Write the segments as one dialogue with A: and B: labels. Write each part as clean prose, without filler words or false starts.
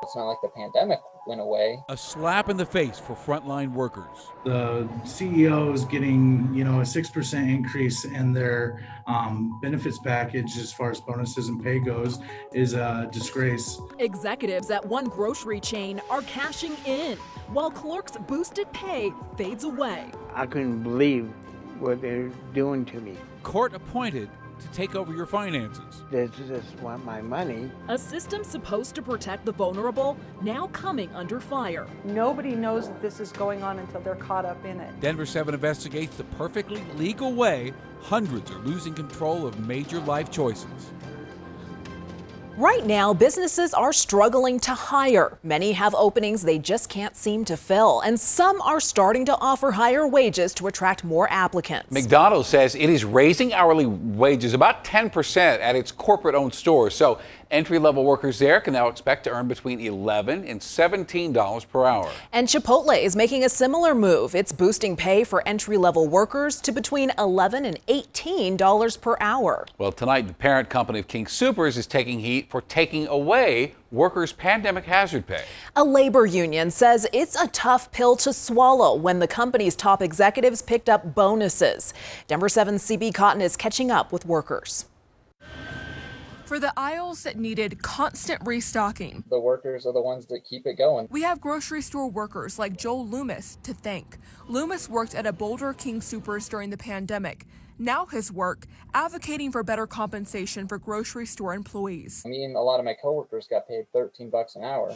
A: It's not like the pandemic went away.
B: A slap in the face for frontline workers.
C: The CEO is getting, a 6% increase in their benefits package as far as bonuses and pay goes is a disgrace.
D: Executives at one grocery chain are cashing in while clerks' boosted pay fades away.
E: I couldn't believe what they're doing to me.
B: Court appointed to take over your finances.
E: They just want my money.
D: A system supposed to protect the vulnerable, now coming under fire.
F: Nobody knows that this is going on until they're caught up in it.
B: Denver7 investigates the perfectly legal way hundreds are losing control of major life choices.
G: Right now, businesses are struggling to hire. Many have openings they just can't seem to fill, and some are starting to offer higher wages to attract more applicants.
H: McDonald's says it is raising hourly wages about 10% at its corporate-owned stores. So entry-level workers there can now expect to earn between $11 and $17 per hour.
G: And Chipotle is making a similar move. It's boosting pay for entry-level workers to between $11 and $18 per hour.
H: Well, tonight, the parent company of King Soopers is taking heat for taking away workers' pandemic hazard pay.
G: A labor union says it's a tough pill to swallow when the company's top executives picked up bonuses. Denver7's CB Cotton is catching up with workers.
I: For the aisles that needed constant restocking,
A: The workers are the ones that keep it going.
I: we have grocery store workers like Joel Loomis to thank. Loomis worked at a Boulder King Soopers during the pandemic. Now his work, advocating for better compensation for grocery store employees.
A: Me and a lot of my coworkers got paid $13 an hour.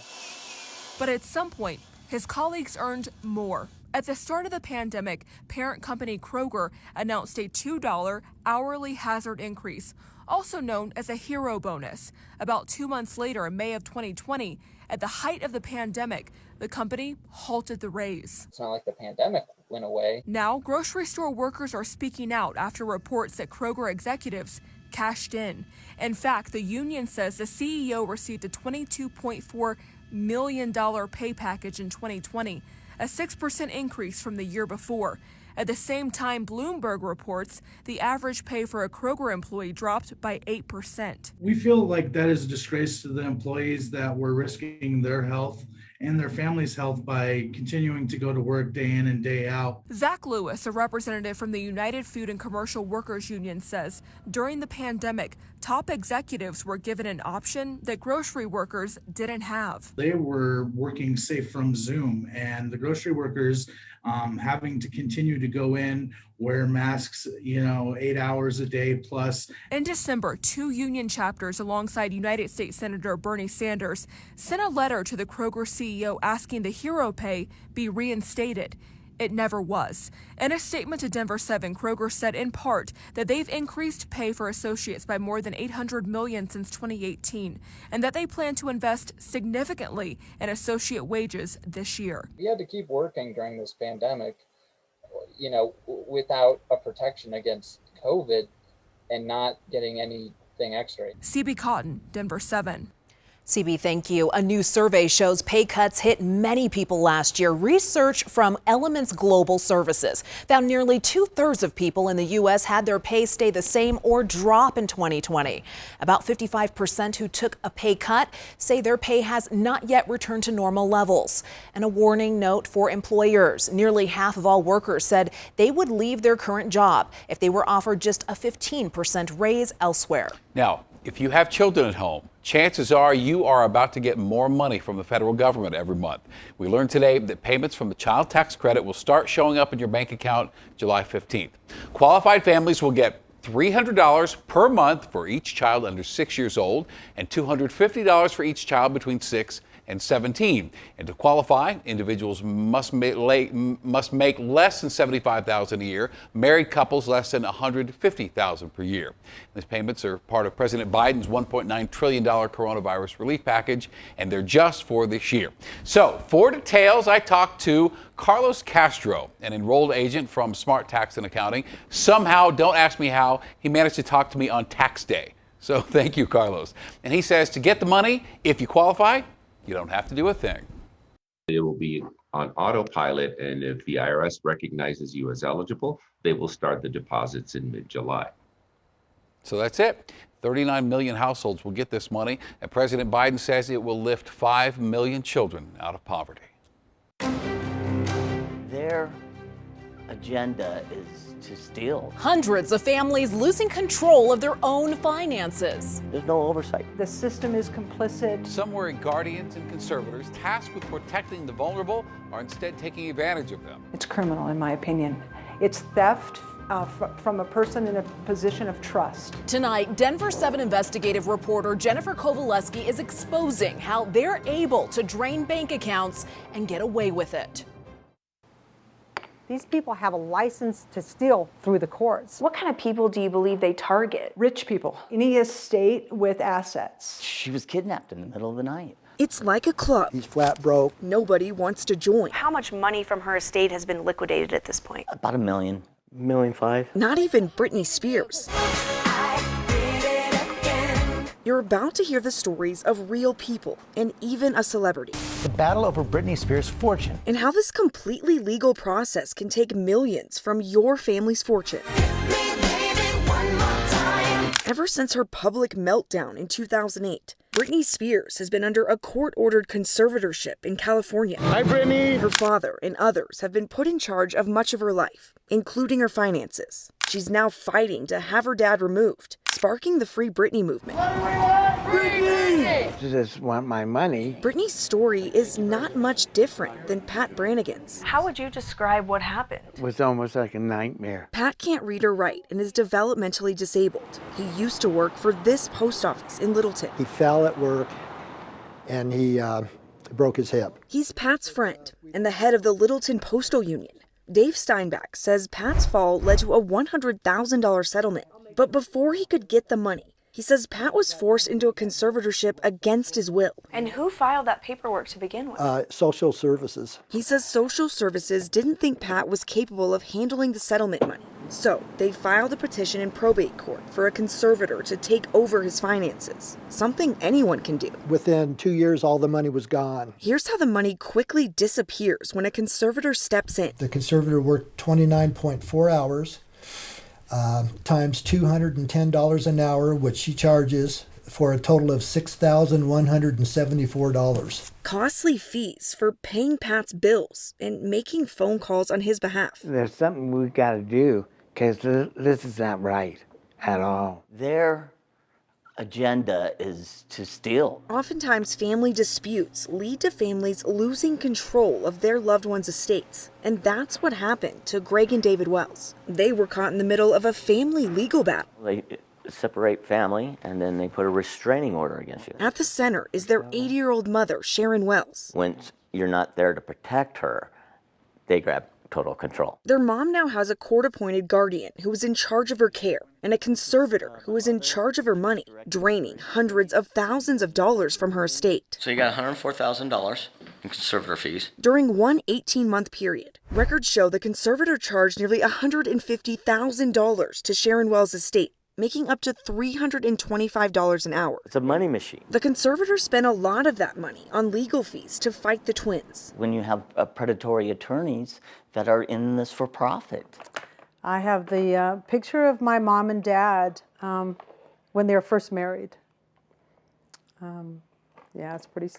I: But at some point, his colleagues earned more. At the start of the pandemic, parent company Kroger announced a $2 hourly hazard increase, also known as a hero bonus. About 2 months later, in May of 2020, at the height of the pandemic, the company halted the raise.
A: It's not like the pandemic went away.
I: Now, grocery store workers are speaking out after reports that Kroger executives cashed in. In fact, the union says the CEO received a $22.4 million pay package in 2020, a 6% increase from the year before. At the same time, Bloomberg reports the average pay for a Kroger employee dropped by 8%.
C: We feel like that is a disgrace to the employees that were risking their health and their families' health by continuing to go to work day in and day out.
I: Zach Lewis, a representative from the United Food and Commercial Workers Union, says during the pandemic, top executives were given an option that grocery workers didn't have.
C: They were working safe from Zoom, and the grocery workers having to continue to go in, wear masks, 8 hours a day plus.
I: In December, 2 union chapters alongside United States Senator Bernie Sanders sent a letter to the Kroger CEO asking the hero pay be reinstated. It never was. In a statement to Denver7, Kroger said in part that they've increased pay for associates by more than $800 million since 2018, and that they plan to invest significantly in associate wages this year.
A: We had to keep working during this pandemic, without a protection against COVID and not getting anything extra.
I: CB Cotton, Denver7.
G: CB, thank you. A new survey shows pay cuts hit many people last year. Research from Elements Global Services found nearly 2/3 of people in the U.S. had their pay stay the same or drop in 2020. About 55% who took a pay cut say their pay has not yet returned to normal levels. And a warning note for employers. Nearly half of all workers said they would leave their current job if they were offered just a 15% raise elsewhere.
H: Now, if you have children at home, chances are you are about to get more money from the federal government every month. We learned today that payments from the child tax credit will start showing up in your bank account July 15th. Qualified families will get $300 per month for each child under 6 years old and $250 for each child between 6 and 17. And to qualify, individuals must make less than $75,000 a year, married couples less than $150,000 per year. These payments are part of President Biden's $1.9 trillion coronavirus relief package, and they're just for this year. So, for details, I talked to Carlos Castro, an enrolled agent from Smart Tax and Accounting. Somehow, don't ask me how, he managed to talk to me on tax day. So thank you, Carlos. And he says to get the money, if you qualify, you don't have to do a thing.
J: It will be on autopilot, and if the IRS recognizes you as eligible, they will start the deposits in mid-July.
H: So that's it. 39 million households will get this money, and President Biden says it will lift 5 million children out of poverty.
K: Their agenda is to steal.
G: Hundreds of families losing control of their own finances.
K: There's no oversight.
F: The system is complicit.
H: Some worry guardians and conservators tasked with protecting the vulnerable are instead taking advantage of them.
F: It's criminal, in my opinion. It's theft from a person in a position of trust.
G: Tonight, Denver7 investigative reporter Jennifer Kowaleski is exposing how they're able to drain bank accounts and get away with it.
L: These people have a license to steal through the courts.
M: What kind of people do you believe they target?
F: Rich people, any estate with assets.
K: She was kidnapped in the middle of the night.
N: It's like a club.
O: He's flat broke.
N: Nobody wants to join.
M: How much money from her estate has been liquidated at this point?
K: About $1 million.
O: $1.5 million.
N: Not even Britney Spears. You're about to hear the stories of real people and even a celebrity.
O: The battle over Britney Spears' fortune.
N: And how this completely legal process can take millions from your family's fortune. Ever since her public meltdown in 2008, Britney Spears has been under a court-ordered conservatorship in California.
O: Hi, Britney.
N: Her father and others have been put in charge of much of her life, including her finances. She's now fighting to have her dad removed, sparking the Free Britney movement.
E: I just want my money.
N: Britney's story is not much different than Pat Brannigan's.
M: How would you describe what happened?
E: It was almost like a nightmare.
N: Pat can't read or write and is developmentally disabled. He used to work for this post office in Littleton.
O: He fell at work and he broke his hip.
N: He's Pat's friend and the head of the Littleton Postal Union. Dave Steinbach says Pat's fall led to a $100,000 settlement. But before he could get the money, he says Pat was forced into a conservatorship against his will.
M: And who filed that paperwork to begin with?
O: Social services.
N: He says social services didn't think Pat was capable of handling the settlement money. So they filed a petition in probate court for a conservator to take over his finances, something anyone can do.
O: Within 2 years, all the money was gone.
N: Here's how the money quickly disappears when a conservator steps in.
O: The conservator worked 29.4 hours. Times $210 an hour, which she charges for a total of $6,174.
N: Costly fees for paying Pat's bills and making phone calls on his behalf.
E: There's something we got to do because this is not right at all.
K: Their agenda is to steal.
N: Oftentimes, family disputes lead to families losing control of their loved ones' estates. And that's what happened to Greg and David Wells. They were caught in the middle of a family legal battle.
K: They separate family and then they put a restraining order against you.
N: At the center is their 80-year-old mother, Sharon Wells.
K: When you're not there to protect her, they grab total control.
N: Their mom now has a court-appointed guardian who is in charge of her care and a conservator who is in charge of her money, draining hundreds of thousands of dollars from her estate.
P: So you got $104,000 in conservator fees.
N: During one 18-month period, records show the conservator charged nearly $150,000 to Sharon Wells' estate, making up to $325 an hour.
K: It's a money machine.
N: The conservator spent a lot of that money on legal fees to fight the twins.
K: When you have predatory attorneys that are in this for profit.
L: I have the picture of my mom and dad when they were first married. Yeah, it's pretty,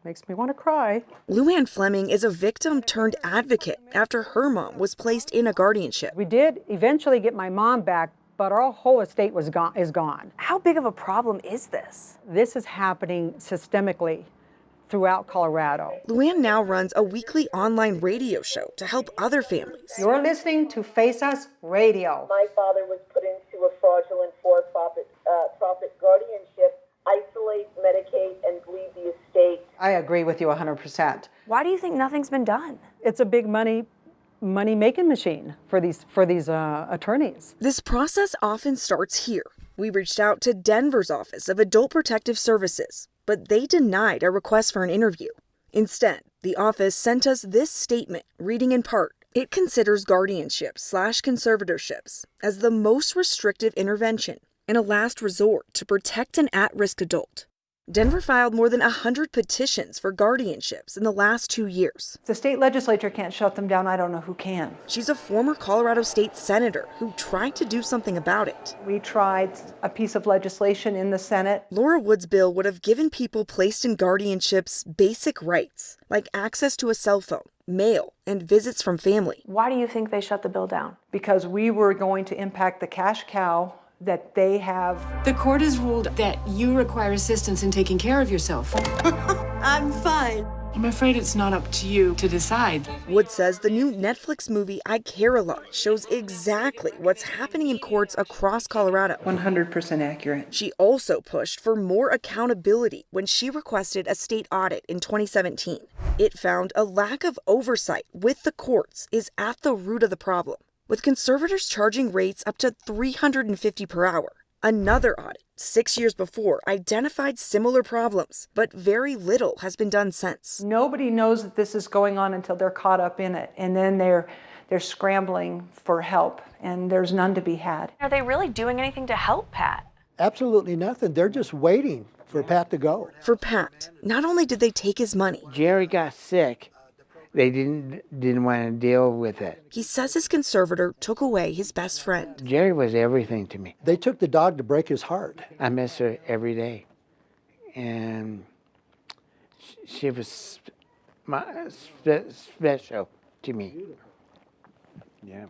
L: makes me want to cry.
N: LUANNE Fleming is a victim turned advocate after her mom was placed in a guardianship.
L: We did eventually get my mom back, but our whole estate is gone.
M: How big of a problem is this?
L: This is happening systemically throughout Colorado.
N: LUANNE now runs a weekly online radio show to help other families.
L: You're listening to Face Us Radio.
Q: My father was put into a fraudulent for-profit guardianship, isolate, medicate, and bleed the estate.
F: I agree with you 100%.
M: Why do you think nothing's been done?
L: It's a big money-making machine for these attorneys.
N: This process often starts here. We reached out to Denver's Office of Adult Protective Services, but they denied a request for an interview. Instead, the office sent us this statement, reading in part, it considers guardianships/conservatorships as the most restrictive intervention and a last resort to protect an at-risk adult. Denver filed more than 100 petitions for guardianships in the last 2 years.
F: If the state legislature can't shut them down, I don't know who can.
N: She's a former Colorado state senator who tried to do something about it.
F: We tried a piece of legislation in the Senate.
N: Laura Wood's bill would have given people placed in guardianships basic rights, like access to a cell phone, mail, and visits from family.
M: Why do you think they shut the bill down?
F: Because we were going to impact the cash cow that they have.
R: The court has ruled that you require assistance in taking care of yourself. I'm fine. I'm afraid it's not up to you to decide.
N: Wood says the new Netflix movie I Care a Lot shows exactly what's happening in courts across Colorado.
F: 100% accurate.
N: She also pushed for more accountability when she requested a state audit in 2017. It found a lack of oversight with the courts is at the root of the problem, with conservators charging rates up to $350 per hour. Another audit, 6 years before, identified similar problems, but very little has been done since.
F: Nobody knows that this is going on until they're caught up in it, and then they're scrambling for help, and there's none to be had.
M: Are they really doing anything to help Pat?
S: Absolutely nothing. They're just waiting for Pat to go.
N: For Pat, not only did they take his money,
E: Jerry got sick. They didn't want to deal with it.
N: He says his conservator took away his best friend.
E: Jerry was everything to me.
S: They took the dog to break his heart.
E: I miss her every day. And she was special to me. Yeah.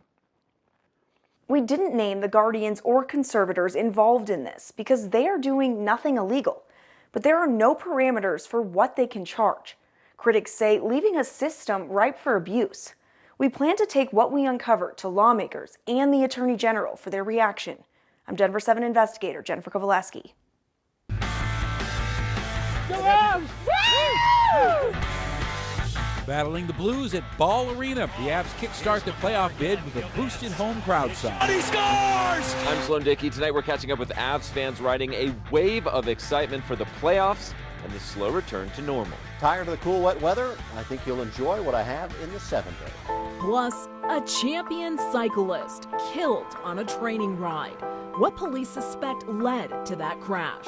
N: We didn't name the guardians or conservators involved in this because they are doing nothing illegal. But there are no parameters for what they can charge. Critics say leaving a system ripe for abuse. We plan to take what we uncovered to lawmakers and the Attorney General for their reaction. I'm Denver7 investigator Jennifer Kowaleski.
B: Battling the Blues at Ball Arena. The Avs kickstart the playoff bid with a boosted home crowd size.
T: He scores! I'm Sloan Dickey. Tonight we're catching up with Avs fans riding a wave of excitement for the playoffs and the slow return to normal.
U: Tired of the cool, wet weather? I think you'll enjoy what I have in the 7-day.
D: Plus, a champion cyclist killed on a training ride. What police suspect led to that crash.